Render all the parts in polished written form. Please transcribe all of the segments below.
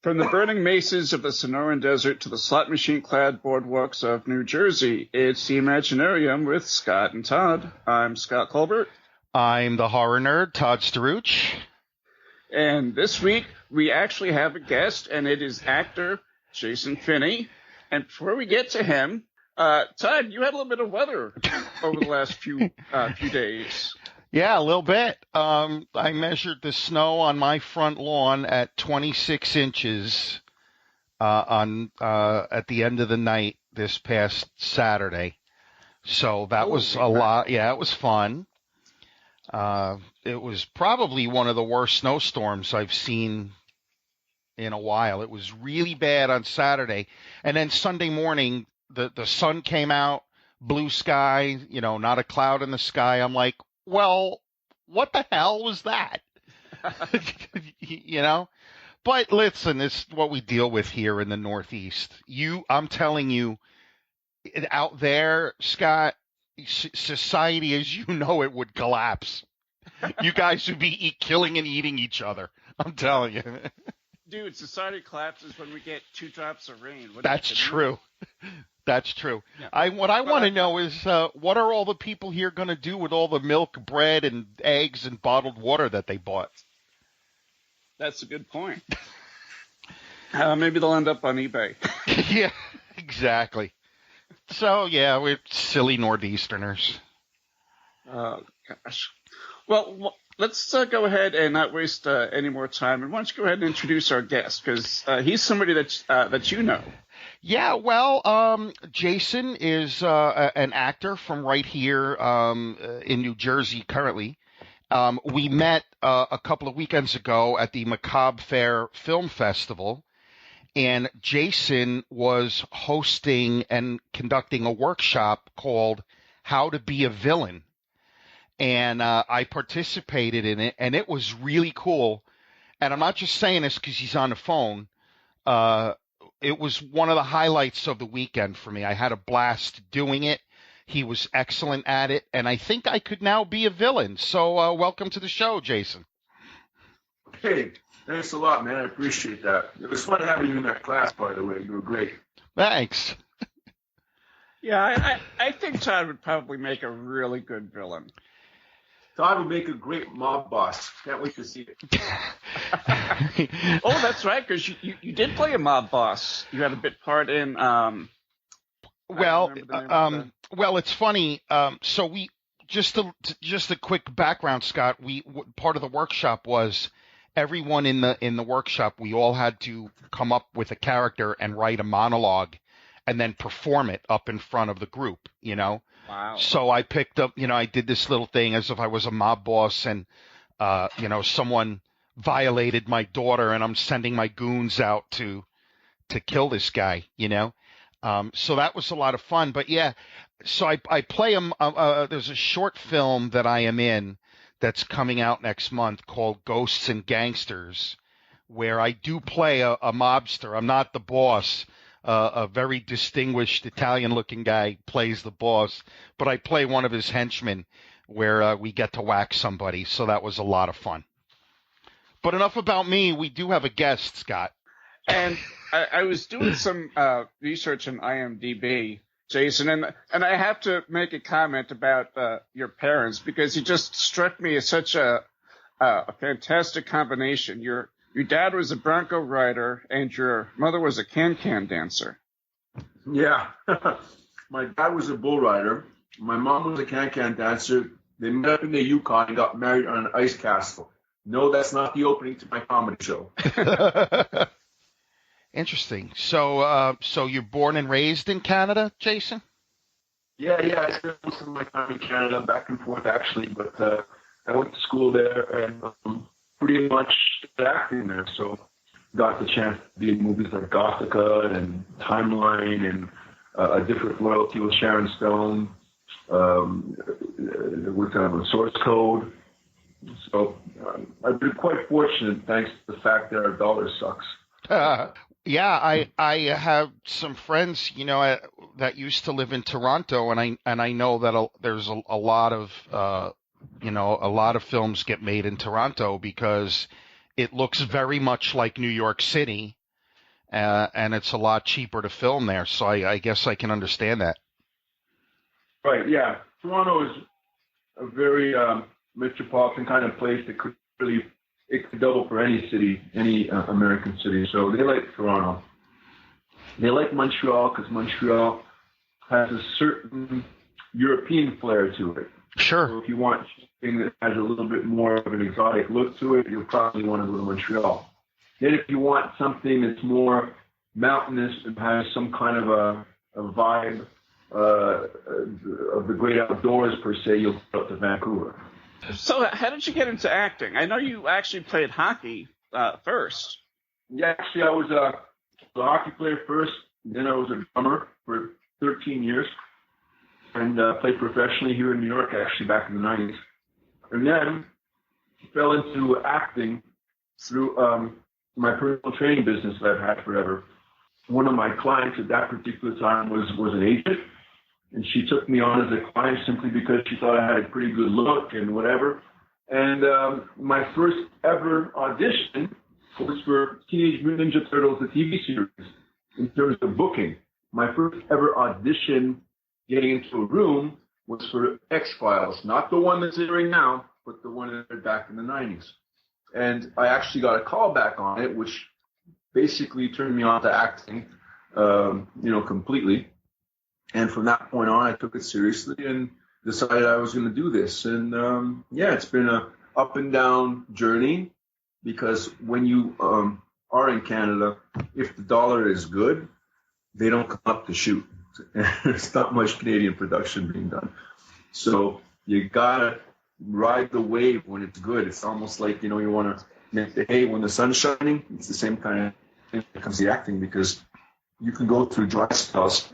From the burning mesas of the Sonoran Desert to the slot machine-clad boardwalks of New Jersey, it's the Imaginarium with Scott and Todd. I'm Scott Colbert. I'm the horror nerd, Todd Staruch. And this week, we actually have a guest, and it is actor Jason Finney. And before we get to him, Todd, you had a little bit of weather over the last few days. Yeah, a little bit. I measured the snow on my front lawn at 26 inches at the end of the night this past Saturday. So that was a lot. Yeah, it was fun. It was probably one of the worst snowstorms I've seen in a while. It was really bad on Saturday. And then Sunday morning, the sun came out, blue sky, not a cloud in the sky. I'm like, well, what the hell was that? But listen, it's what we deal with here in the Northeast. I'm telling you, out there, Scott, society as you know it would collapse. You guys would be killing and eating each other. I'm telling you. Dude, society collapses when we get 2 drops of rain. That's true. That's true. Yeah. What I want to know is what are all the people here going to do with all the milk, bread, and eggs and bottled water that they bought? That's a good point. Maybe they'll end up on eBay. Yeah, exactly. So, yeah, we're silly Northeasterners. Oh, gosh. Well, let's go ahead and not waste any more time. And why don't you go ahead and introduce our guest, because he's somebody that you know. Yeah, well, Jason is an actor from right here in New Jersey currently. We met a couple of weekends ago at the Macabre Fair Film Festival, and Jason was hosting and conducting a workshop called How to Be a Villain. And I participated in it, and it was really cool. And I'm not just saying this because he's on the phone. It was one of the highlights of the weekend for me. I had a blast doing it. He was excellent at it, and I think I could now be a villain. So welcome to the show, Jason. Hey, thanks a lot, man. I appreciate that. It was fun having you in that class, by the way. You were great. Thanks. Yeah, I think Todd would probably make a really good villain. Todd would make a great mob boss. Can't wait to see it. Oh, that's right, because you did play a mob boss. You had a bit part in. Well, it's funny. So we just a quick background, Scott. Part of the workshop was everyone in the workshop. We all had to come up with a character and write a monologue, and then perform it up in front of the group. Wow. So I picked up, I did this little thing as if I was a mob boss and, someone violated my daughter and I'm sending my goons out to kill this guy, So that was a lot of fun. But yeah, so I play him. There's a short film that I am in that's coming out next month called Ghosts and Gangsters, where I do play a mobster. I'm not the boss. A very distinguished Italian-looking guy plays the boss, but I play one of his henchmen where we get to whack somebody, so that was a lot of fun. But enough about me. We do have a guest, Scott. And I was doing some research on IMDb, Jason, and I have to make a comment about your parents, because he just struck me as such a fantastic combination. Your dad was a Bronco rider, and your mother was a can-can dancer. Yeah. My dad was a bull rider. My mom was a can-can dancer. They met up in the Yukon and got married on an ice castle. No, that's not the opening to my comedy show. Interesting. So you're born and raised in Canada, Jason? Yeah. I spent most of my time in Canada, back and forth, actually. But I went to school there and pretty much acting there, so got the chance to be in movies like Gothica and Timeline and A Different Loyalty with Sharon Stone, with a Source Code. So I've been quite fortunate, thanks to the fact that our dollar sucks. Yeah, I have some friends, that used to live in Toronto, and I know that there's a lot of a lot of films get made in Toronto because it looks very much like New York City, and it's a lot cheaper to film there. So I guess I can understand that. Right, yeah. Toronto is a very metropolitan kind of place that could really, it could double for any city, any American city. So they like Toronto. They like Montreal because Montreal has a certain European flair to it. Sure. So if you want something that has a little bit more of an exotic look to it, you'll probably want to go to Montreal. Then if you want something that's more mountainous and has some kind of a vibe of the great outdoors per se, you'll go up to Vancouver. So how did you get into acting? I know you actually played hockey first. Yeah, actually I was a hockey player first, then I was a drummer for 13 years and played professionally here in New York actually back in the 90s. And then fell into acting through my personal training business that I've had forever. One of my clients at that particular time was an agent, and she took me on as a client simply because she thought I had a pretty good look and whatever. And my first ever audition was for Teenage Mutant Ninja Turtles, the TV series, in terms of booking. My first ever audition getting into a room was for X-Files, not the one that's airing now, but the one that aired back in the 90s. And I actually got a call back on it, which basically turned me on to acting, completely. And from that point on, I took it seriously and decided I was going to do this. And it's been a up and down journey because when you are in Canada, if the dollar is good, they don't come up to shoot. There's not much Canadian production being done. So you got to ride the wave when it's good. It's almost like, you want to make the hay when the sun's shining. It's the same kind of thing when it comes to the acting because you can go through dry spells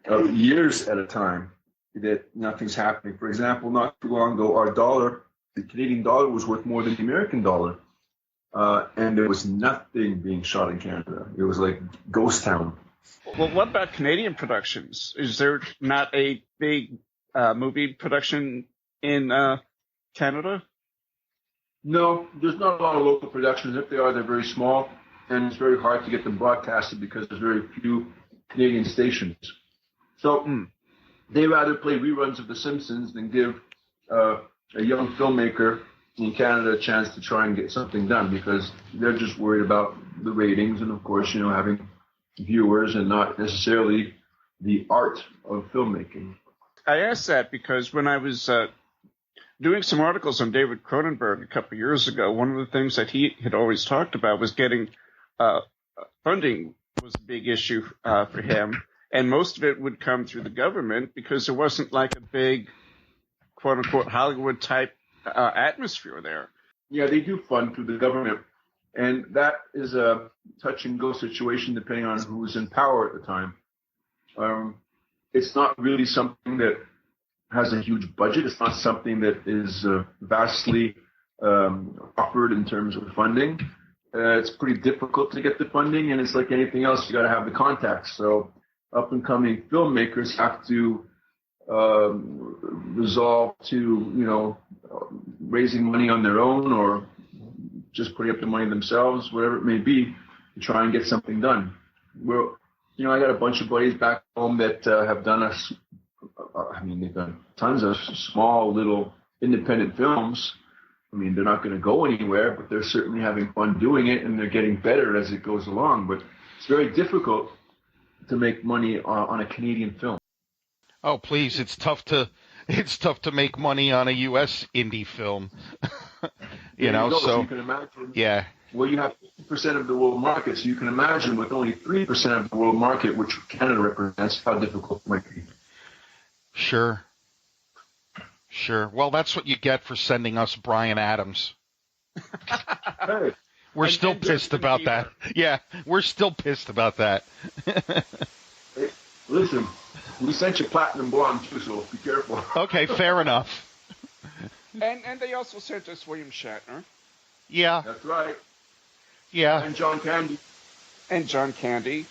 of years at a time that nothing's happening. For example, not too long ago, the Canadian dollar was worth more than the American dollar. And there was nothing being shot in Canada. It was like ghost town. Well, what about Canadian productions? Is there not a big movie production in Canada? No, there's not a lot of local productions. If they are, they're very small, and it's very hard to get them broadcasted because there's very few Canadian stations. So they rather play reruns of The Simpsons than give a young filmmaker in Canada a chance to try and get something done because they're just worried about the ratings and, of course, having viewers and not necessarily the art of filmmaking. I asked that because when I was doing some articles on David Cronenberg a couple of years ago, one of the things that he had always talked about was getting funding was a big issue for him. And most of it would come through the government because there wasn't like a big, quote unquote, Hollywood type atmosphere there. Yeah, they do fund through the government. And that is a touch and go situation depending on who's in power at the time. It's not really something that has a huge budget. It's not something that is vastly offered in terms of funding. It's pretty difficult to get the funding, and it's like anything else, you got to have the contacts. So up-and-coming filmmakers have to resolve to, raising money on their own or just putting up the money themselves, whatever it may be, to try and get something done. Well, I got a bunch of buddies back home that have done they've done tons of small little independent films. They're not going to go anywhere, but they're certainly having fun doing it, and they're getting better as it goes along. But it's very difficult to make money on a Canadian film. Oh, please! It's tough to make money on a U.S. indie film. So you can imagine. Yeah. Well, you have 50% of the world market, so you can imagine with only 3% of the world market, which Canada represents, how difficult it might be. Sure. Well, that's what you get for sending us Bryan Adams. Hey. We're still pissed about that. Yeah, we're still pissed about that. Hey, listen, we sent you Platinum Blonde too, so be careful. Okay, fair enough. And they also sent us William Shatner. Yeah. That's right. Yeah. And John Candy. And John Candy.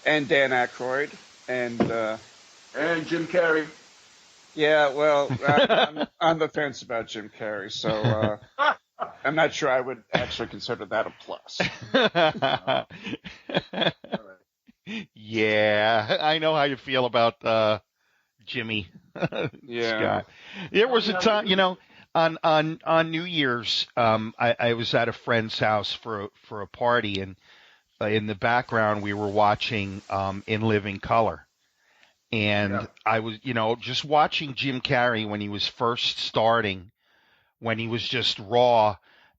And Dan Aykroyd. And Jim Carrey. Yeah, well, I'm on the fence about Jim Carrey, so I'm not sure I would actually consider that a plus. Yeah, I know how you feel about Jimmy Yeah. Scott. There was a time, on New Year's, I was at a friend's house for a party, and in the background we were watching In Living Color, and I was, just watching Jim Carrey when he was first starting, when he was just raw,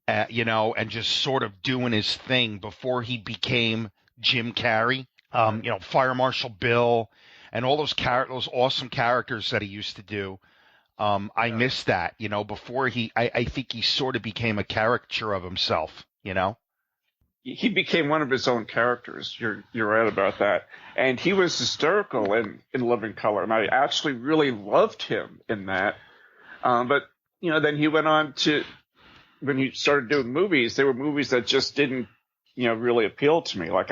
and just sort of doing his thing before he became Jim Carrey. Fire Marshal Bill, and all those awesome characters that he used to do. I missed that, before I think he sort of became a caricature of himself, He became one of his own characters. You're right about that. And he was hysterical in Living Color, and I actually really loved him in that. But then he went on to, when he started doing movies, there were movies that just didn't, really appeal to me. Like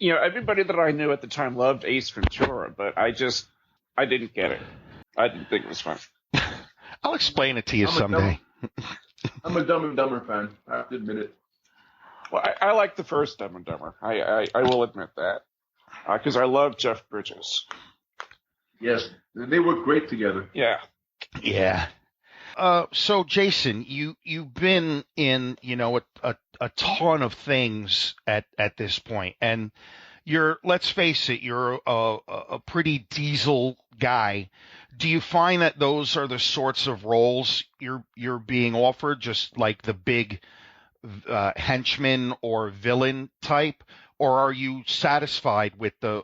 everybody that I knew at the time loved Ace Ventura, but I didn't get it. I didn't think it was fun. I'll explain it to you someday. I'm a Dumb and Dumber fan. I have to admit it. Well, I like the first Dumb and Dumber. I will admit that. Because I love Jeff Bridges. Yes, they work great together. Yeah. Yeah. So Jason, you've been in, a ton of things at this point, and let's face it, you're a pretty diesel guy. Do you find that those are the sorts of roles you're being offered, just like the big henchman or villain type, or are you satisfied with the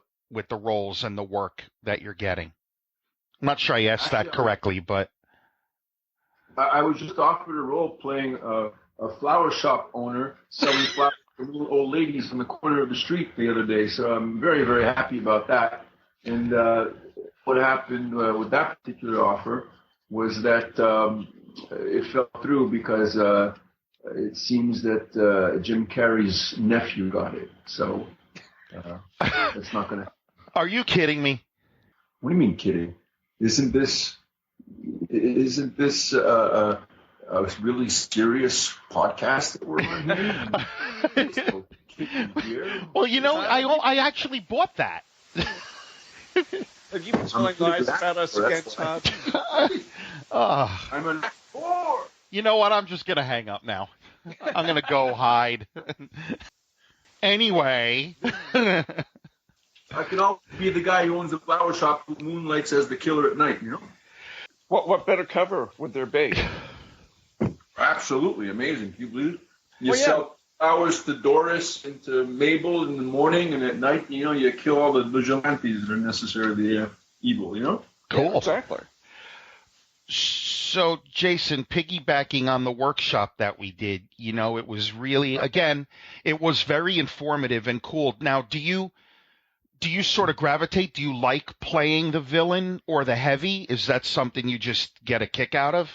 roles and the work that you're getting? I'm not sure I asked that correctly, but I was just offered a role playing a flower shop owner selling flowers to little old ladies on the corner of the street the other day. So I'm very, very happy about that. And what happened with that particular offer was that it fell through because it seems that Jim Carrey's nephew got it. So it's not going to. Are you kidding me? What do you mean kidding? Isn't this a really serious podcast that we're on here? Well, I actually bought that. Have you been telling lies about us again, Todd? I'm an whore. You know what? I'm just going to hang up now. I'm going to go hide. Anyway. I can all be the guy who owns a flower shop who moonlights as the killer at night, What better cover would there be? Absolutely amazing. Can you believe it? You sell flowers to Doris and to Mabel in the morning, and at night, you kill all the vigilantes that are necessarily evil, Cool. Yeah, exactly. So, Jason, piggybacking on the workshop that we did, it was really, again, it was very informative and cool. Now, do you sort of gravitate? Do you like playing the villain or the heavy? Is that something you just get a kick out of?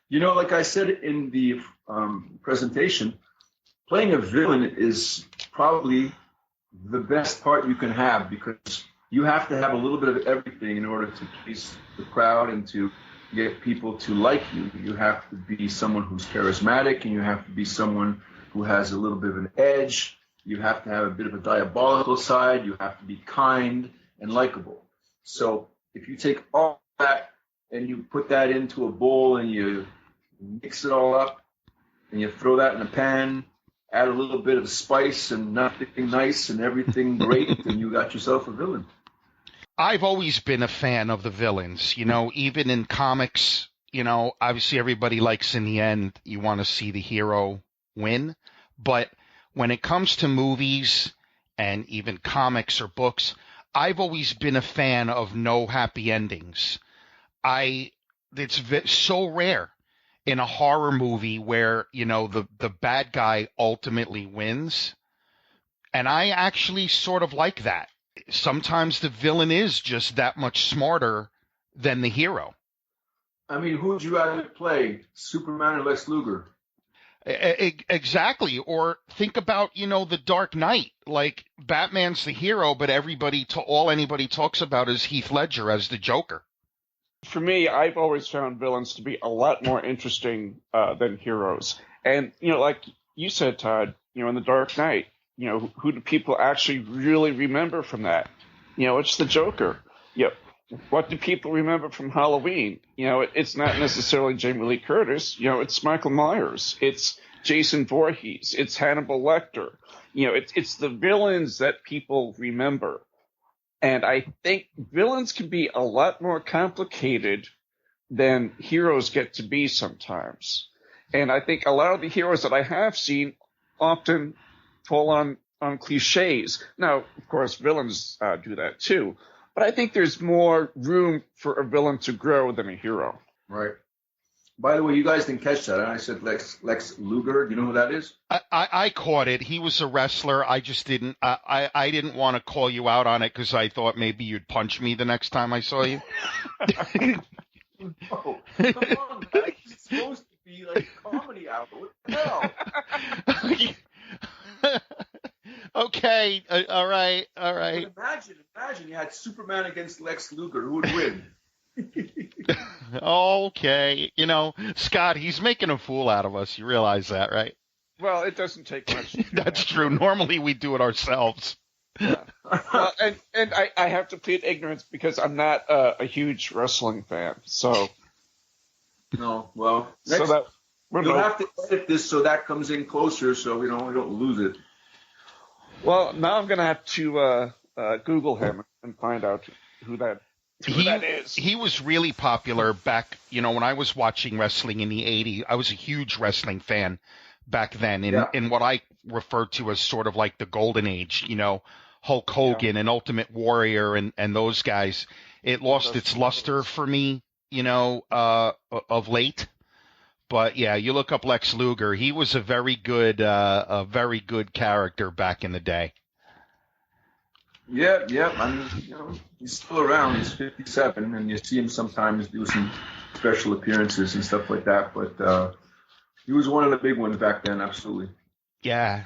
Like I said in the presentation, playing a villain is probably the best part you can have, because you have to have a little bit of everything in order to please the crowd and to get people to like you. You have to be someone who's charismatic, and you have to be someone who has a little bit of an edge. You have to have a bit of a diabolical side. You have to be kind and likable. So if you take all that and you put that into a bowl and you mix it all up and you throw that in a pan, add a little bit of spice and nothing nice and everything great, and you got yourself a villain. I've always been a fan of the villains, even in comics, obviously everybody likes, in the end, you want to see the hero win. But when it comes to movies and even comics or books, I've always been a fan of no happy endings. It's so rare in a horror movie where, the bad guy ultimately wins. And I actually sort of like that. Sometimes the villain is just that much smarter than the hero. I mean, who would you rather play, Superman or Lex Luger? Exactly. Or think about, the Dark Knight. Like, Batman's the hero, but all anybody talks about is Heath Ledger as the Joker. For me, I've always found villains to be a lot more interesting than heroes. And, like you said, Todd, in The Dark Knight, who do people actually really remember from that? It's the Joker. What do people remember from Halloween? It's not necessarily Jamie Lee Curtis. It's Michael Myers. It's Jason Voorhees. It's Hannibal Lecter. It's the villains that people remember. And I think villains can be a lot more complicated than heroes get to be sometimes. And I think a lot of the heroes that I have seen often fall on cliches. Now, of course, villains do that too. But I think there's more room for a villain to grow than a hero. Right. By the way, you guys didn't catch that. I said Lex Luger. Do you know who that is? I caught it. He was a wrestler. I just didn't. I didn't want to call you out on it because I thought maybe you'd punch me the next time I saw you. No, come on, man. It's supposed to be like a comedy hour. What the hell? Okay. All right. But imagine you had Superman against Lex Luger. Who would win? Okay. Scott, he's making a fool out of us. You realize that, right? Well, it doesn't take much. That's true. Normally we do it ourselves. Yeah. Well, and I have to plead ignorance because I'm not a huge wrestling fan. So. No, well, we'll have to edit this so that comes in closer so we don't lose it. Well, now I'm going to have to Google him and find out who that is. He was really popular back, when I was watching wrestling in the 80s. I was a huge wrestling fan back then in what I refer to as sort of like the golden age, Hulk Hogan and Ultimate Warrior and those guys. It lost its luster for me, of late. But yeah, you look up Lex Luger. He was a very good character back in the day. Yeah. I mean, he's still around. He's 57, and you see him sometimes do some special appearances and stuff like that. But he was one of the big ones back then, absolutely. Yeah.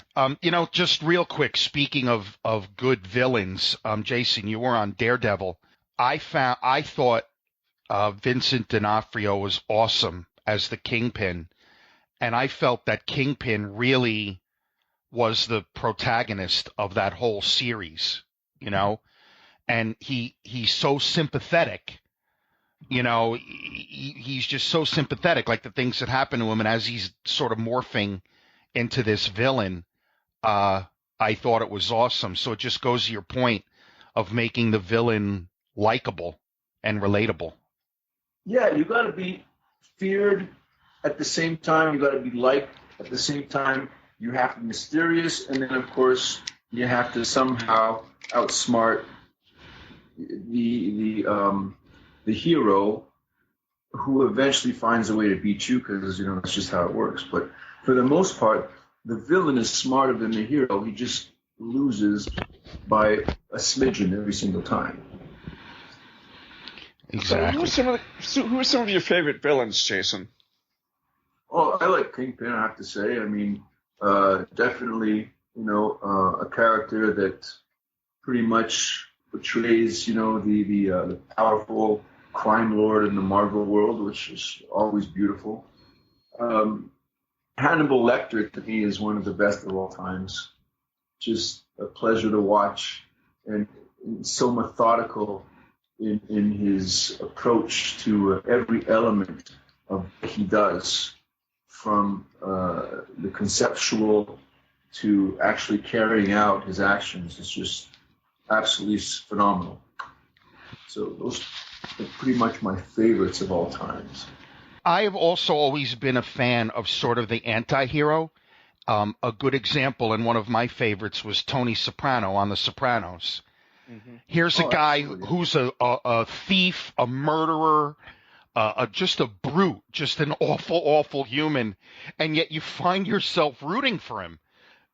Just real quick, speaking of good villains, Jason, you were on Daredevil. I thought Vincent D'Onofrio was awesome as the Kingpin, and I felt that Kingpin really was the protagonist of that whole series, and he's so sympathetic, he's just so sympathetic, like the things that happen to him, and as he's sort of morphing into this villain, I thought it was awesome. So it just goes to your point of making the villain likable and relatable. Yeah, you got to be feared at the same time. You got to be liked at the same time. You have to be mysterious, and then of course you have to somehow outsmart the hero, who eventually finds a way to beat you, because that's just how it works. But for the most part, the villain is smarter than the hero. He just loses by a smidgen every single time. Exactly. So who are some of your favorite villains, Jason? Well, I like Kingpin, I have to say. I mean, definitely, a character that pretty much portrays, the powerful crime lord in the Marvel world, which is always beautiful. Hannibal Lecter, to me, is one of the best of all times. Just a pleasure to watch, and so methodical in his approach to every element of what he does, from the conceptual to actually carrying out his actions. It's just absolutely phenomenal. So those are pretty much my favorites of all times. I have also always been a fan of sort of the anti-hero. A good example, and one of my favorites, was Tony Soprano on The Sopranos. Mm-hmm. Here's a guy who's a thief, a murderer, just a brute, just an awful, awful human, and yet you find yourself rooting for him.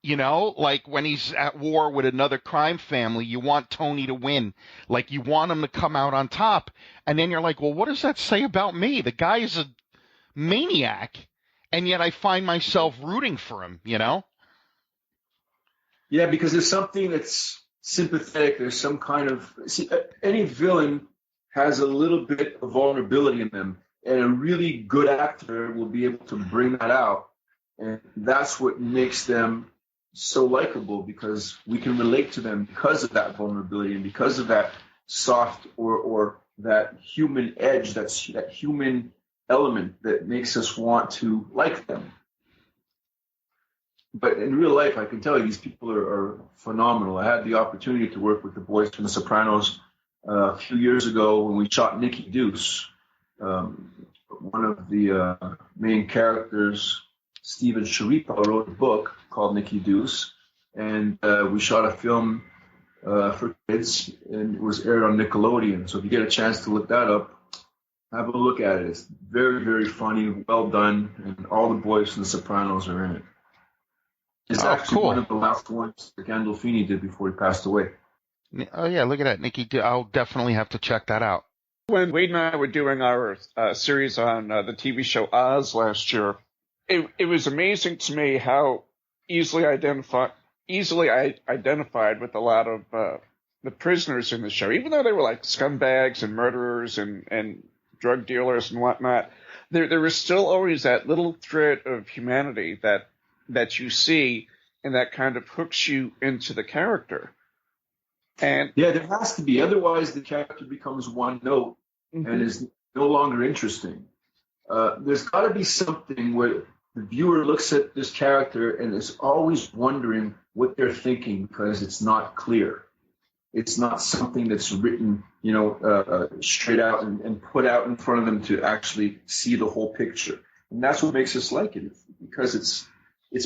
Like when he's at war with another crime family, you want Tony to win. Like you want him to come out on top. And then you're like, well, what does that say about me? The guy is a maniac, and yet I find myself rooting for him, Yeah, because there's something that's sympathetic. There's some kind of... See, any villain has a little bit of vulnerability in them, and a really good actor will be able to bring that out, and that's what makes them so likable, because we can relate to them because of that vulnerability and because of that soft or that human edge, that human element that makes us want to like them. But in real life, I can tell you, these people are phenomenal. I had the opportunity to work with the boys from The Sopranos a few years ago when we shot Nicky Deuce. One of the main characters, Steven Sharipa, wrote a book called Nicky Deuce, and we shot a film for kids, and it was aired on Nickelodeon. So if you get a chance to look that up, have a look at it. It's very, very funny, well done, and all the boys from The Sopranos are in it. It's actually one of the last ones that Gandolfini did before he passed away. Oh, yeah, look at that, Nicky. I'll definitely have to check that out. When Wade and I were doing our series on the TV show Oz last year, it was amazing to me how easily I identified with a lot of the prisoners in the show. Even though they were like scumbags and murderers and drug dealers and whatnot, there was still always that little thread of humanity that you see, and that kind of hooks you into the character. And yeah, there has to be. Otherwise, the character becomes one note and is no longer interesting. There's got to be something where the viewer looks at this character and is always wondering what they're thinking, because it's not clear. It's not something that's written, straight out and put out in front of them to actually see the whole picture. And that's what makes us like it, because it's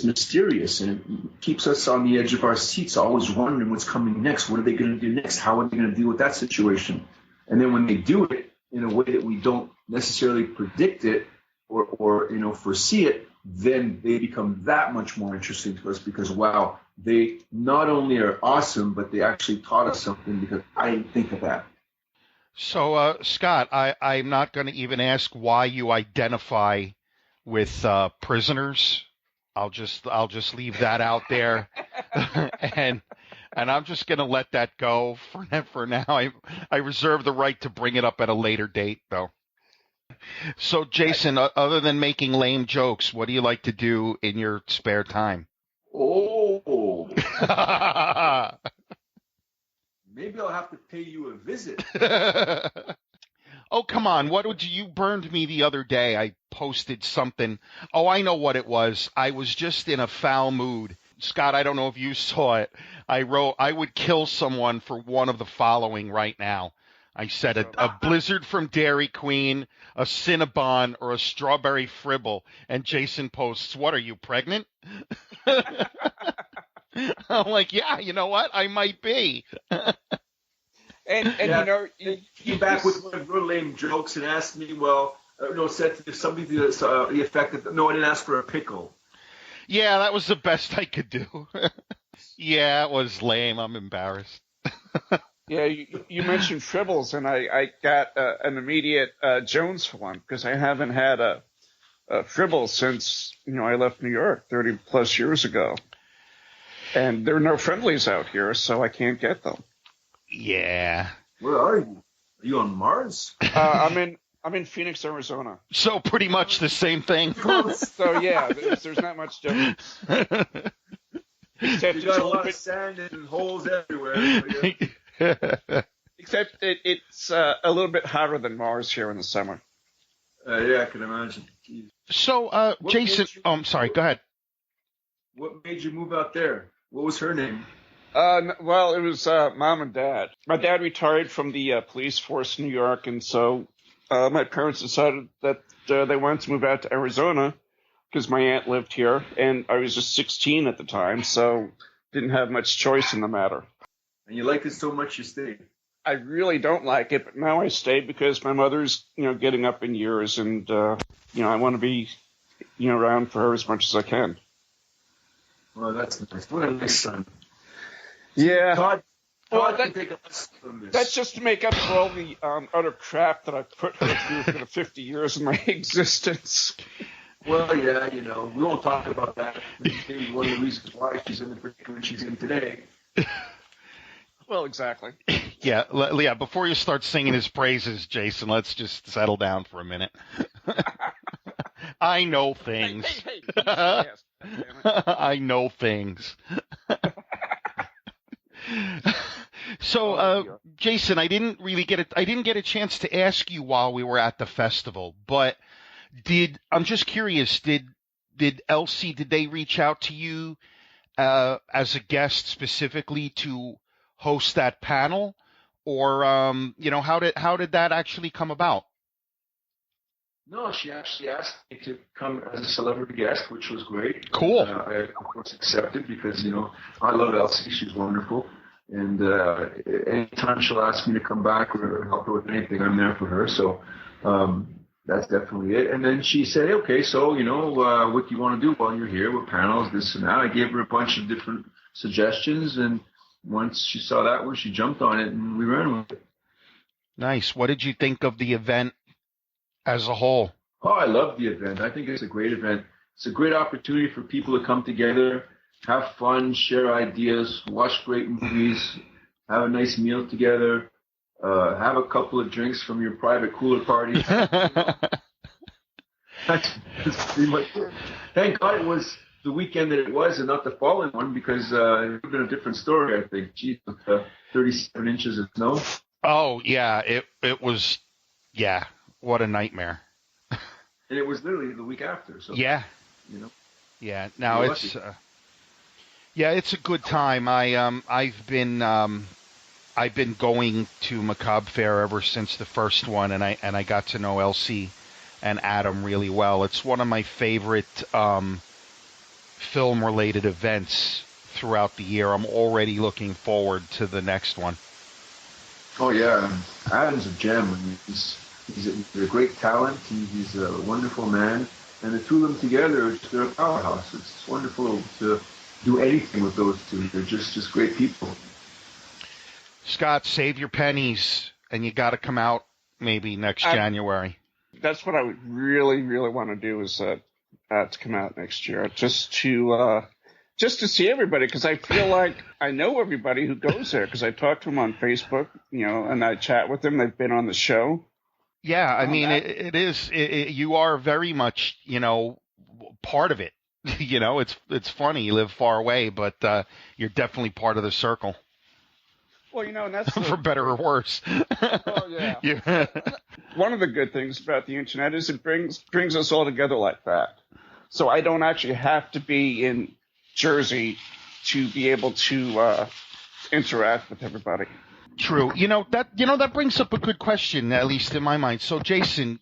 mysterious, and it keeps us on the edge of our seats, always wondering what's coming next. What are they going to do next? How are they going to deal with that situation? And then when they do it in a way that we don't necessarily predict it or foresee it, then they become that much more interesting to us, because, wow, they not only are awesome, but they actually taught us something, because I didn't think of that. So, Scott, I'm not going to even ask why you identify with prisoners. I'll just leave that out there, and I'm just gonna let that go for now. I reserve the right to bring it up at a later date, though. So, Jason, other than making lame jokes, what do you like to do in your spare time? Oh, maybe I'll have to pay you a visit. Oh, come on. You burned me the other day. I posted something. Oh, I know what it was. I was just in a foul mood. Scott, I don't know if you saw it. I wrote, I would kill someone for one of the following right now. I said a blizzard from Dairy Queen, a Cinnabon, or a strawberry fribble. And Jason posts, what, are you pregnant? I'm like, yeah, you know what? I might be. And yeah. You came back with one of your lame jokes and asked me, said something to the effect that, no, I didn't ask for a pickle. Yeah, that was the best I could do. Yeah, it was lame. I'm embarrassed. Yeah, you mentioned fribbles, and I got an immediate Jones for one, because I haven't had a fribble since I left New York 30 plus years ago, and there are no friendlies out here, so I can't get them. Yeah. Where are you? Are you on Mars? I'm in Phoenix, Arizona. So pretty much the same thing. So yeah, there's not much difference. Except you got a lot of sand and holes everywhere. Except it's a little bit hotter than Mars here in the summer. Yeah, I can imagine. Jeez. So, Jason, I'm sorry. Go ahead. What made you move out there? What was her name? Well, it was Mom and Dad. My dad retired from the police force in New York, and so my parents decided that they wanted to move out to Arizona because my aunt lived here, and I was just 16 at the time, so didn't have much choice in the matter. And you liked it so much you stayed? I really don't like it, but now I stay because my mother's, getting up in years, and I want to be, around for her as much as I can. Well, that's nice. What a nice son. Yeah. Todd can take a lesson from this. That's just to make up for all the utter crap that I've put her through for the 50 years of my existence. Well, yeah, we won't talk about that. Maybe one of the reasons why she's in the predicament she's in today. Well, exactly. Yeah. Before you start singing his praises, Jason, let's just settle down for a minute. I know things. Hey, yes. I know things. So, Jason, I didn't get a chance to ask you while we were at the festival, but I'm just curious, did Elsie, did they reach out to you as a guest specifically to host that panel, or how did that actually come about? No, she actually asked me to come as a celebrity guest, which was great. Cool. I, of course, accepted because, I love Elsie. She's wonderful. And anytime she'll ask me to come back or help her with anything, I'm there for her. So that's definitely it. And then she said, okay, so, what do you want to do while you're here with panels, this and that? I gave her a bunch of different suggestions. And once she saw that one, she jumped on it and we ran with it. Nice. What did you think of the event as a whole? Oh, I love the event. I think it's a great event. It's a great opportunity for people to come together, have fun, share ideas, watch great movies, have a nice meal together, have a couple of drinks from your private cooler party. That's pretty much it. Thank God it was the weekend that it was and not the following one, because it would have been a different story, I think. Geez, with 37 inches of snow. Oh, yeah. It was, yeah. What a nightmare. And it was literally the week after. So, yeah. Yeah. Now it's it's a good time. I've been going to Macabre Fair ever since the first one, and I got to know Elsie and Adam really well. It's one of my favorite film related events throughout the year. I'm already looking forward to the next one. Oh yeah, Adam's a gem. He's a great talent. He's a wonderful man, and the two of them together, they're a powerhouse. It's wonderful to do anything with those two. They're just great people. Scott, save your pennies, and you got to come out maybe next January. That's what I would really, really want to do is to come out next year, just to see everybody, because I feel like I know everybody who goes there, because I talk to them on Facebook, and I chat with them. They've been on the show. Yeah, I mean, it is. You are very much, part of it. It's funny. You live far away, but you're definitely part of the circle. Well, and that's for better or worse. Oh yeah. One of the good things about the internet is it brings us all together like that. So I don't actually have to be in Jersey to be able to interact with everybody. True. That brings up a good question, at least in my mind. So, Jason,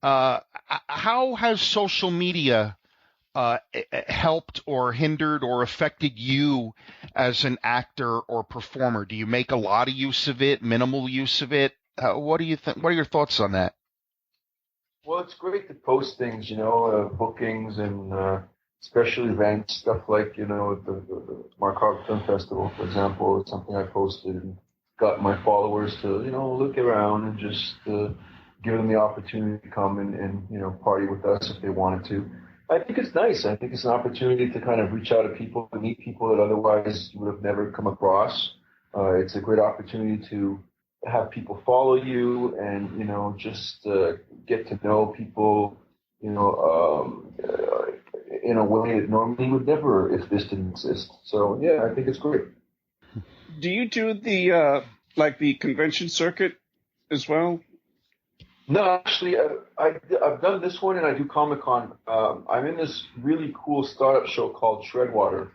how has social media helped or hindered or affected you as an actor or performer? Do you make a lot of use of it, minimal use of it? What do you think? What are your thoughts on that? Well, it's great to post things, bookings and special events, stuff like, the Macabre Film Festival, for example. It's something I posted and got my followers to, look around and just give them the opportunity to come and party with us if they wanted to. I think it's nice. I think it's an opportunity to kind of reach out to people, to meet people that otherwise you would have never come across. It's a great opportunity to have people follow you and, just get to know people, in a way that normally would never if this didn't exist. So, yeah, I think it's great. Do you do the the convention circuit as well? No, actually, I've done this one, and I do Comic-Con. I'm in this really cool startup show called Shredwater.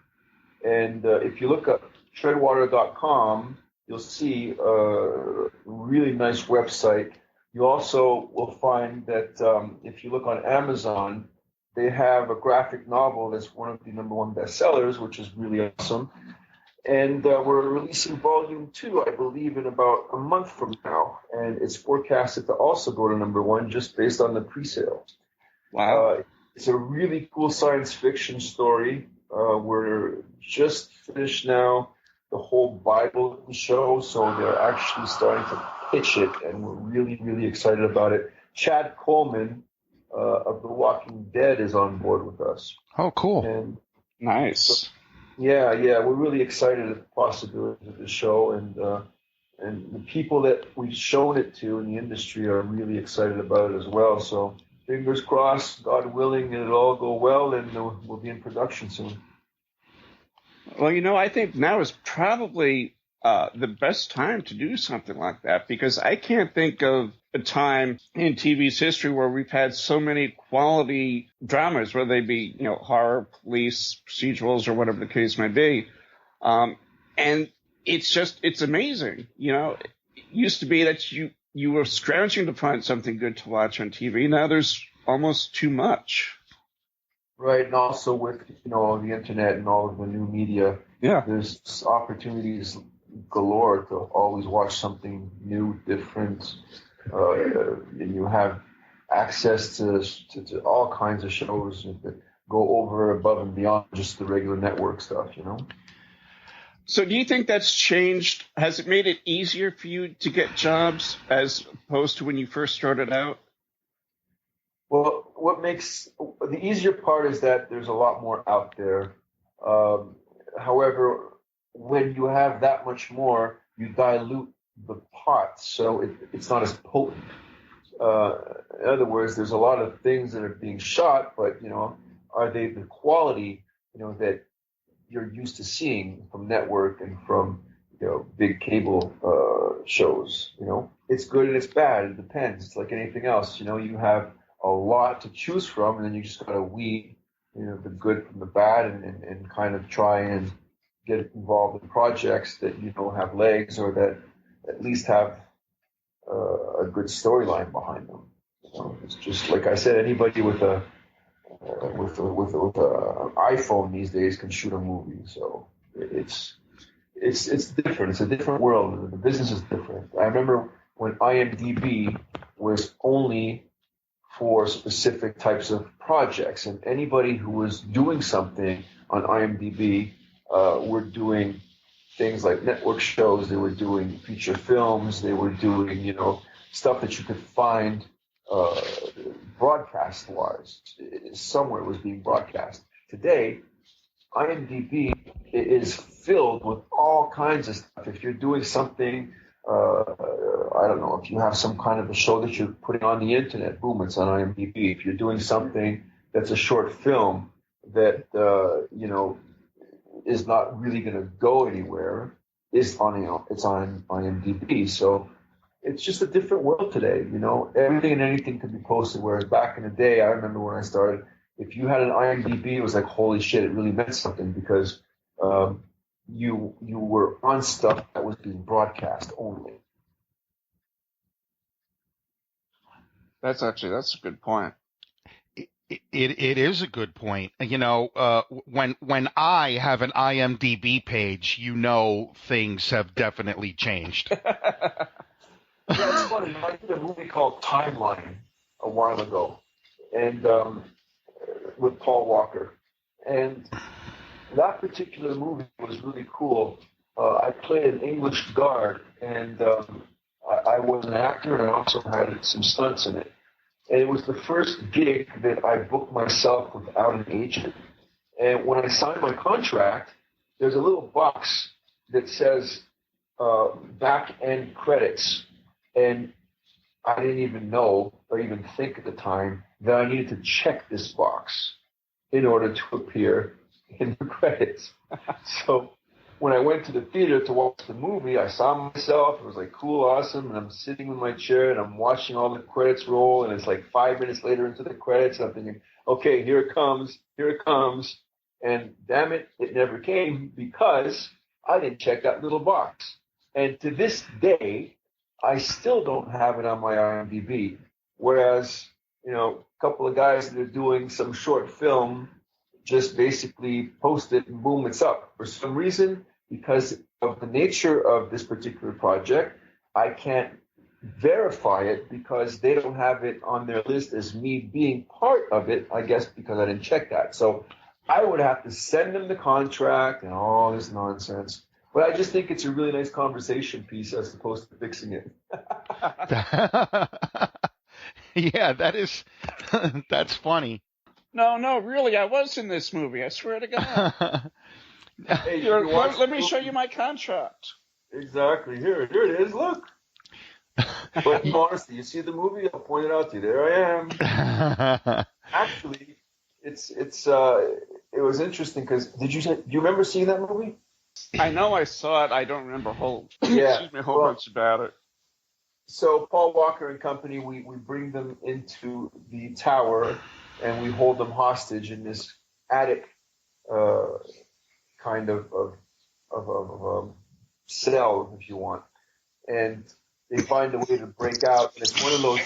And if you look up shredwater.com, you'll see a really nice website. You also will find that if you look on Amazon, they have a graphic novel that's one of the #1 bestsellers, which is really awesome. And we're releasing volume 2, I believe, in about a month from now. And it's forecasted to also go to #1 just based on the pre-sale. Wow. It's a really cool science fiction story. We're just finished now the whole Bible of the show, so they're actually starting to pitch it, and we're really, really excited about it. Chad Coleman of The Walking Dead is on board with us. Oh, cool. And nice. Yeah, we're really excited at the possibilities of the show, and the people that we've shown it to in the industry are really excited about it as well. So fingers crossed, God willing, it'll all go well, and we'll be in production soon. Well, I think now is probably the best time to do something like that, because I can't think of a time in TV's history where we've had so many quality dramas, whether they be, horror, police, procedurals, or whatever the case may be. And it's amazing. It used to be that you were scrounging to find something good to watch on TV. Now there's almost too much. Right, and also with the internet and all of the new media, yeah, there's opportunities galore to always watch something new, different. And you have access to all kinds of shows that go over, above, and beyond just the regular network stuff. So do you think that's changed? Has it made it easier for you to get jobs as opposed to when you first started out? Well, what makes the easier part is that there's a lot more out there. However, when you have that much more, you dilute the pot, so it's not as potent. In other words, there's a lot of things that are being shot, but are they the quality that you're used to seeing from network and from big cable shows? It's good and it's bad. It depends. It's like anything else. You have a lot to choose from, and then you just got to weed the good from the bad, and kind of try and get involved in projects that have legs, or that at least have a good storyline behind them. It's just like I said, anybody with a iPhone these days can shoot a movie. So it's different. It's a different world. The business is different. I remember when IMDb was only for specific types of projects, and anybody who was doing something on IMDb were doing things like network shows. They were doing feature films. They were doing stuff that you could find broadcast-wise. Somewhere was being broadcast. Today, IMDb is filled with all kinds of stuff. If you're doing something, I don't know, if you have some kind of a show that you're putting on the internet, boom, it's on IMDb. If you're doing something that's a short film that, is not really going to go anywhere, it's on IMDb. So it's just a different world today. Everything and anything can be posted. Whereas back in the day, I remember when I started, if you had an IMDb, it was like, holy shit, it really meant something, because you were on stuff that was being broadcast only. That's a good point. It is a good point. When I have an IMDb page, things have definitely changed. Yeah, it's funny. I did a movie called Timeline a while ago, and with Paul Walker, and that particular movie was really cool. I played an English guard, and I was an actor, and I also had some stunts in it. And it was the first gig that I booked myself without an agent. And when I signed my contract, there's a little box that says back end credits. And I didn't even know or even think at the time that I needed to check this box in order to appear in the credits. So when I went to the theater to watch the movie, I saw myself. It was like cool, awesome. And I'm sitting in my chair and I'm watching all the credits roll. And it's like 5 minutes later into the credits. And I'm thinking, okay, here it comes. And damn it, it never came because I didn't check that little box. And to this day, I still don't have it on my IMDb. Whereas, a couple of guys that are doing some short film just basically post it and boom, it's up. For some reason, because of the nature of this particular project, I can't verify it because they don't have it on their list as me being part of it, I guess, because I didn't check that. So I would have to send them the contract and all this nonsense. But I just think it's a really nice conversation piece as opposed to fixing it. Yeah, that's funny. No, really, I was in this movie. I swear to God. Hey, You know, you watch let the me show movie? you my contract. Exactly. Here it is. Look. But no, honestly, you see the movie? I'll point it out to you. There I am. Actually, it was interesting because do you remember seeing that movie? I know I saw it. I don't remember Yeah. excuse me, a whole Well, bunch about it. so Paul Walker and company, we bring them into the tower and we hold them hostage in this attic uh, kind of cell, if you want. And they find a way to break out. And it's one of those.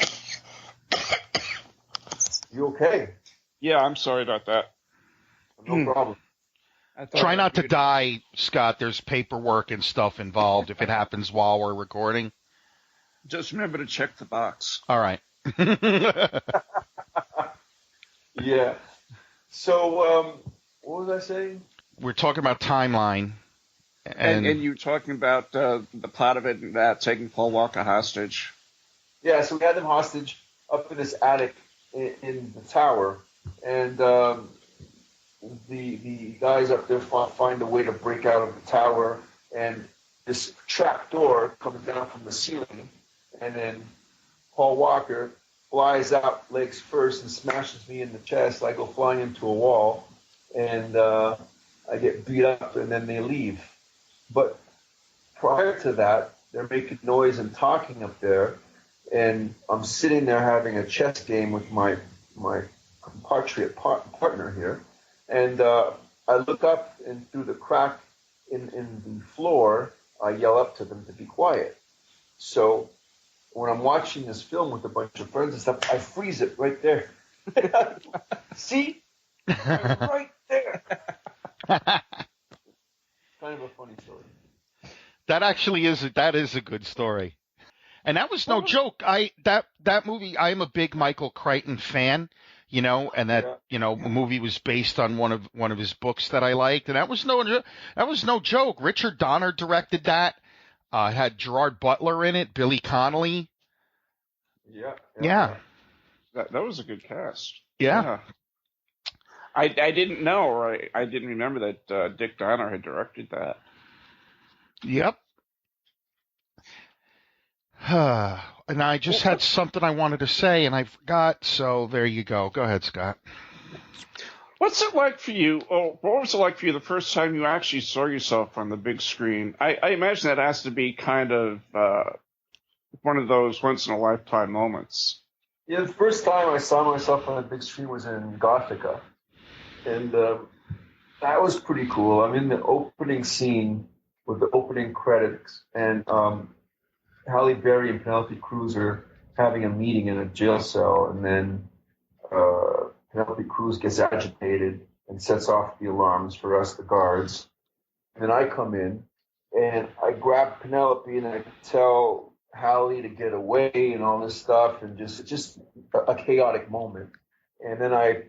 You okay? Yeah, I'm sorry about that. No problem. I thought Try I not to muted. die, Scott. There's paperwork and stuff involved if it happens while we're recording. Just remember to check the box. All right. Yeah. So, what was I saying? We're talking about timeline. And you were talking about the plot of it and that taking Paul Walker hostage. Yeah, so we had them hostage up in this attic in the tower, and the guys up there find a way to break out of the tower, and this trap door comes down from the ceiling, and then Paul Walker flies out legs first and smashes me in the chest. I go flying into a wall, and I get beat up, and then they leave. But prior to that, they're making noise and talking up there, and I'm sitting there having a chess game with my compatriot partner here, and I look up, and through the crack in the floor, I yell up to them to be quiet. So when I'm watching this film with a bunch of friends and stuff, I freeze it right there. See? Right there. Kind of a funny story. That actually is a good story. And that was no joke. That movie, I am a big Michael Crichton fan, and that, movie was based on one of his books that I liked. And that was no joke. Richard Donner directed that. It had Gerard Butler in it, Billy Connolly. Yeah. That was a good cast. Yeah. I didn't know, or I didn't remember that Dick Donner had directed that. Yep. And I just had something I wanted to say, and I forgot, so there you go. Go ahead, Scott. What's it like for you, or what was it like for you the first time you actually saw yourself on the big screen? I imagine that has to be kind of one of those once-in-a-lifetime moments. Yeah, the first time I saw myself on the big screen was in Gothica, and that was pretty cool. I'm in the opening scene with the opening credits, and Halle Berry and Penelope Cruz are having a meeting in a jail cell, and then Penelope Cruz gets agitated and sets off the alarms for us, the guards. And then I come in, and I grab Penelope, and I tell Halle to get away and all this stuff, and just a chaotic moment. And then I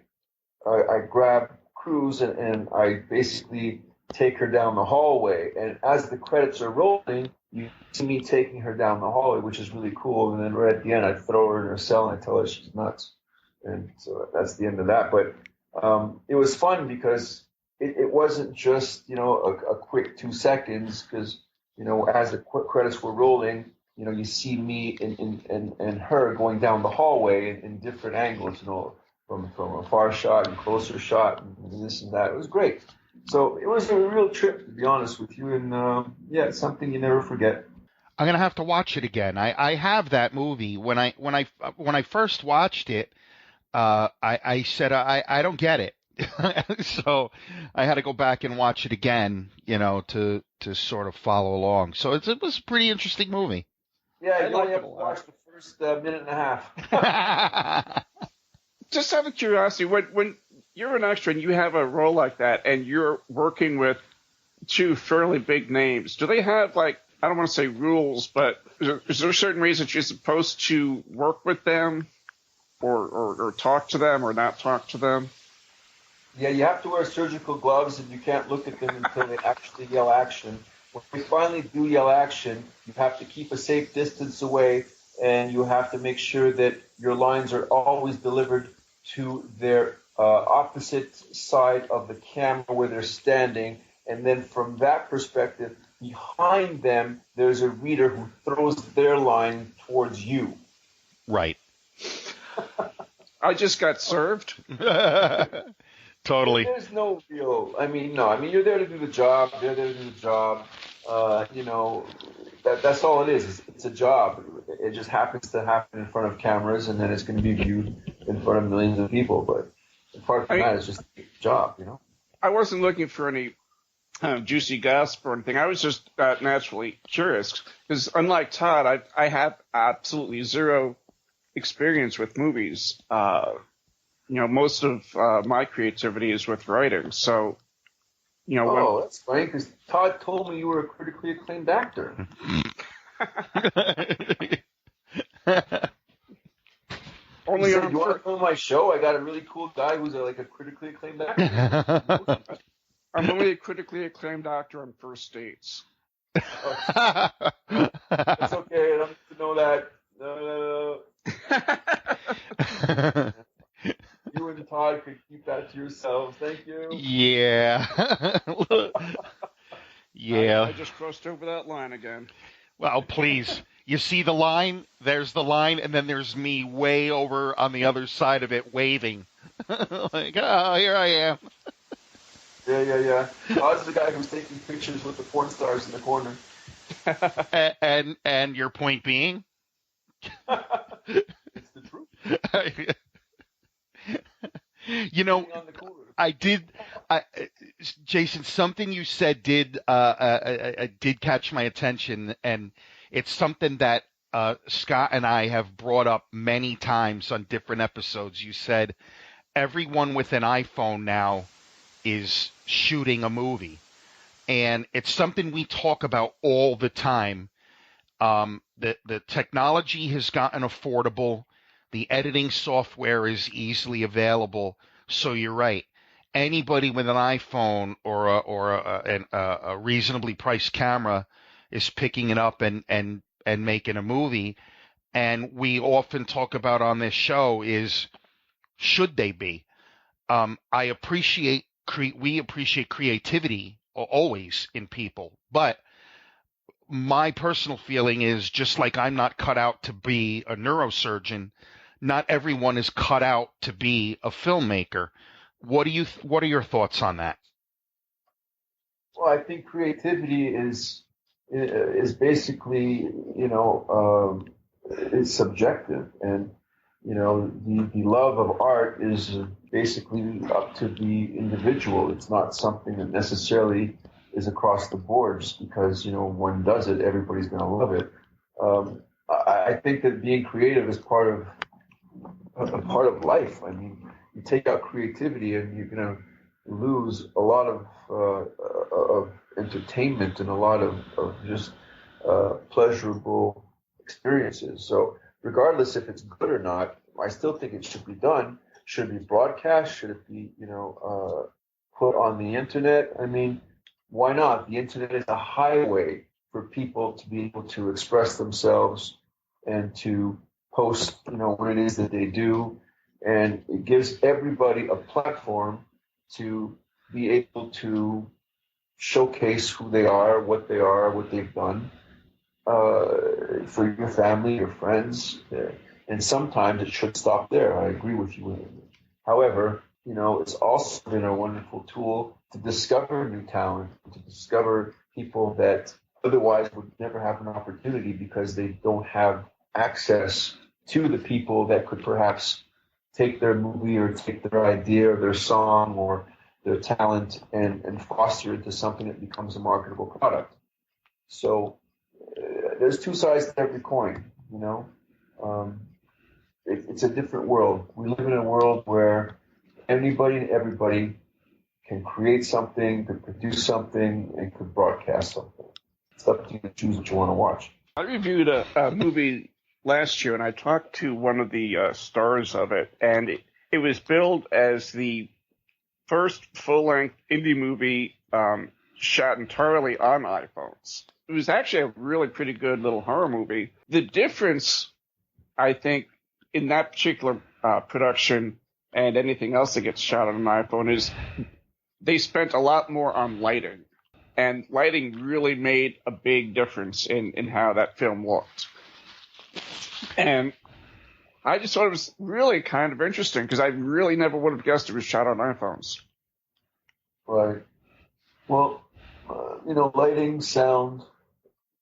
grab Cruz, and I basically take her down the hallway. And as the credits are rolling, you see me taking her down the hallway, which is really cool. And then right at the end, I throw her in her cell and I tell her she's nuts. And so that's the end of that. But it was fun because it wasn't just, a quick 2 seconds, because, as the credits were rolling, you see me and her going down the hallway in different angles, from a far shot and closer shot and this and that. It was great. So it was a real trip, to be honest with you. And it's something you never forget. I'm gonna have to watch it again. I have that movie. When I first watched it, I said I don't get it. So I had to go back and watch it again, to sort of follow along. So it was a pretty interesting movie. Yeah, you only have to watch the first minute and a half. Just out of curiosity, when you're an extra and you have a role like that and you're working with two fairly big names, do they have, I don't want to say rules, but is there certain reasons you're supposed to work with them or talk to them or not talk to them? Yeah, you have to wear surgical gloves, and you can't look at them until they actually yell action. When we finally do yell action, you have to keep a safe distance away, and you have to make sure that your lines are always delivered to their opposite side of the camera where they're standing, And then from that perspective, behind them, there's a reader who throws their line towards you. Right. I just got served. Totally. There's no real. No. You're there to do the job. They're there to do the job. That's all it is. It's a job. It just happens to happen in front of cameras, and then it's going to be viewed in front of millions of people. But apart from that, it's just a job. I wasn't looking for any juicy gossip or anything. I was just naturally curious because, unlike Todd, I have absolutely zero experience with movies. Most of my creativity is with writing. So, that's funny because Todd told me you were a critically acclaimed actor. Only you want to come on my show? I got a really cool guy who's a critically acclaimed actor. I'm only a critically acclaimed actor on first dates. That's okay. I don't need to know that. No. You and Todd could keep that to yourselves. Thank you. Yeah. Yeah. I just crossed over that line again. Well, please. You see the line? There's the line, and then there's me way over on the other side of it waving. Like, oh, here I am. Yeah. Todd's the guy who's taking pictures with the porn stars in the corner. And your point being? It's the truth. Jason, something you said did catch my attention, and it's something that Scott and I have brought up many times on different episodes. You said everyone with an iPhone now is shooting a movie, and it's something we talk about all the time. The technology has gotten affordable. The editing software is easily available. So you're right. Anybody with an iPhone or a reasonably priced camera is picking it up and making a movie. And we often talk about on this show is, should they be? We appreciate creativity always in people, but my personal feeling is, just like I'm not cut out to be a neurosurgeon, not everyone is cut out to be a filmmaker. What are your thoughts on that? Well, I think creativity is basically, is subjective, and the love of art is basically up to the individual. It's not something that necessarily is across the board. Just because one does it, everybody's going to love it. I think that being creative is part of life. You take out creativity, and you're going to lose a lot of entertainment and a lot of just pleasurable experiences. So regardless if it's good or not, I still think it should be done. Should it be broadcast? Should it be put on the internet? Why not? The internet is a highway for people to be able to express themselves and to post, what it is that they do. And it gives everybody a platform to be able to showcase who they are, what they've done, for your family, your friends. And sometimes it should stop there. I agree with you. However, it's also been a wonderful tool to discover new talent, to discover people that otherwise would never have an opportunity because they don't have access to the people that could perhaps take their movie or take their idea or their song or their talent and foster it into something that becomes a marketable product. So there's two sides to every coin, It's a different world. We live in a world where anybody and everybody can create something, could produce something, and could broadcast something. It's up to you to choose what you want to watch. I reviewed a movie last year, and I talked to one of the stars of it, and it was billed as the first full-length indie movie shot entirely on iPhones. It was actually a really pretty good little horror movie. The difference, I think, in that particular production and anything else that gets shot on an iPhone is they spent a lot more on lighting. and lighting really made a big difference in how that film looked. And I just thought it was really kind of interesting because I really never would have guessed it was shot on iPhones. Right. Well, lighting, sound,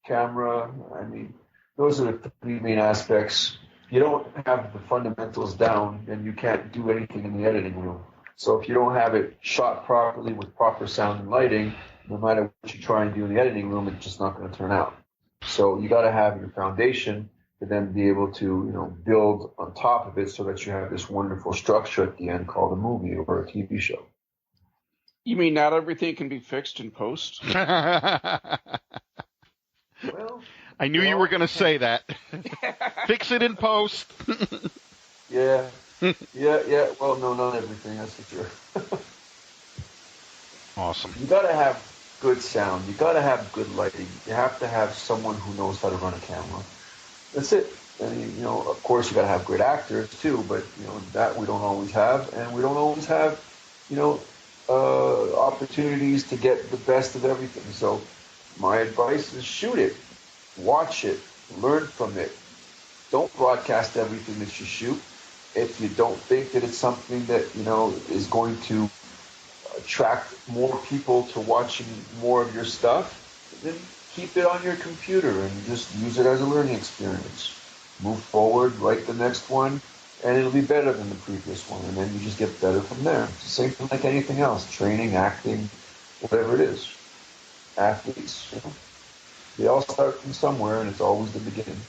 camera, I mean, those are the three main aspects. If you don't have the fundamentals down, then you can't do anything in the editing room. So if you don't have it shot properly with proper sound and lighting, no matter what you try and do in the editing room, it's just not going to turn out. So you got to have your foundation to then be able to, build on top of it so that you have this wonderful structure at the end called a movie or a TV show. You mean not everything can be fixed in post? Well, I knew you were going to say that. Fix it in post. Yeah. Well, no, not everything, that's for sure. Awesome. You got to have good sound. You got to have good lighting. You have to have someone who knows how to run a camera. That's it. I mean, of course, you got to have great actors too, but that we don't always have, and we don't always have, opportunities to get the best of everything. So, my advice is shoot it, watch it, learn from it. Don't broadcast everything that you shoot. If you don't think that it's something that is going to attract more people to watching more of your stuff, then keep it on your computer and just use it as a learning experience. Move forward, write the next one, and it'll be better than the previous one, and then you just get better from there. It's the same thing like anything else, training, acting, whatever it is. Athletes, they all start from somewhere, and it's always the beginning.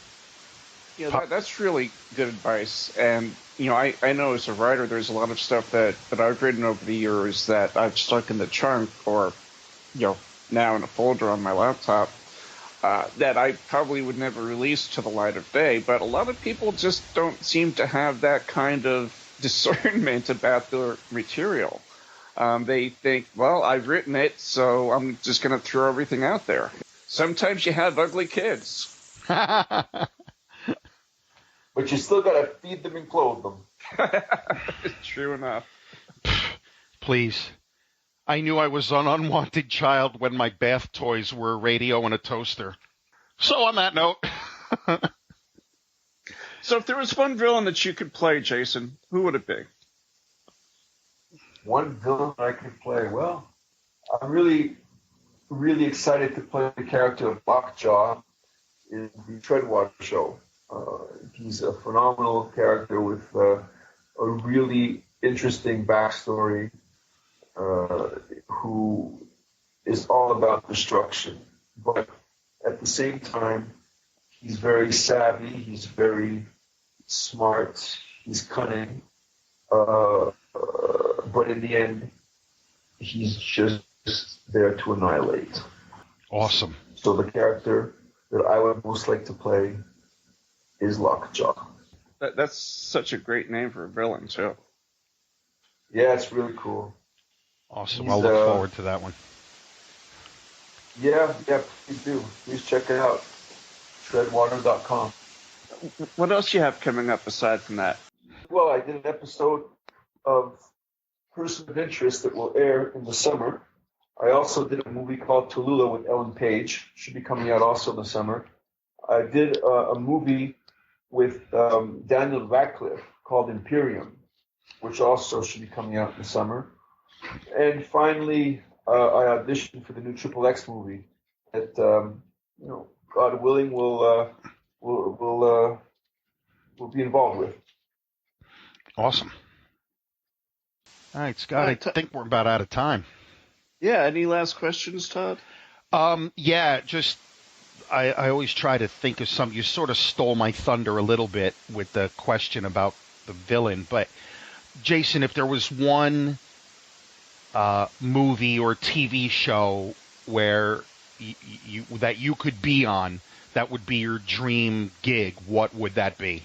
Yeah, that's really good advice. And, I know as a writer, there's a lot of stuff that I've written over the years that I've stuck in the trunk or, now in a folder on my laptop that I probably would never release to the light of day. But a lot of people just don't seem to have that kind of discernment about their material. They think, well, I've written it, so I'm just going to throw everything out there. Sometimes you have ugly kids. But you still got to feed them and clothe them. True enough. Please. I knew I was an unwanted child when my bath toys were a radio and a toaster. So on that note. So if there was one villain that you could play, Jason, who would it be? One villain I could play? Well, I'm really, really excited to play the character of Lockjaw in the Treadwater show. He's a phenomenal character with a really interesting backstory, who is all about destruction. But at the same time, he's very savvy, he's very smart, he's cunning, but in the end, he's just there to annihilate. Awesome. So the character that I would most like to play is Lockjaw. That's such a great name for a villain, too. Yeah, it's really cool. Awesome. I'll look forward to that one. Yeah, please do. Please check it out. Treadwater.com. What else you have coming up aside from that? Well, I did an episode of Person of Interest that will air in the summer. I also did a movie called Tallulah with Ellen Page. Should be coming out also in the summer. I did a movie with Daniel Radcliffe called Imperium, which also should be coming out in the summer. And finally, I auditioned for the new Triple X movie that, God willing, will be involved with. Awesome. All right, Scott, I think we're about out of time. Yeah, any last questions, Todd? Yeah, just I always try to think of some. You sort of stole my thunder a little bit with the question about the villain, but Jason, if there was one movie or TV show where that you could be on, that would be your dream gig, what would that be?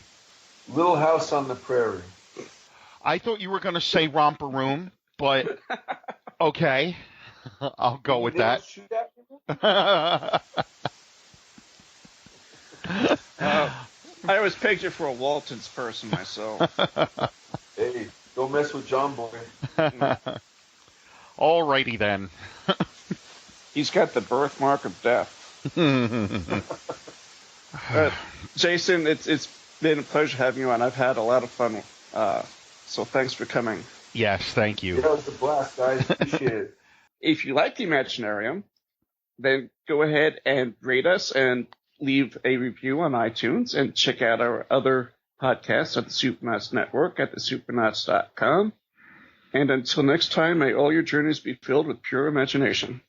Little House on the Prairie. I thought you were going to say Romper Room, but okay, I'll go with that. I always pegged you for a Waltons person myself. Hey, don't mess with John Boy. All righty then. He's got the birthmark of death. Jason, it's been a pleasure having you on. I've had a lot of fun. So thanks for coming. Yes, thank you. Yeah, it was a blast, guys. Appreciate it. If you like the Imaginarium, then go ahead and rate us and leave a review on iTunes, and check out our other podcasts at the Supernauts Network at thesupernauts.com. And until next time, may all your journeys be filled with pure imagination.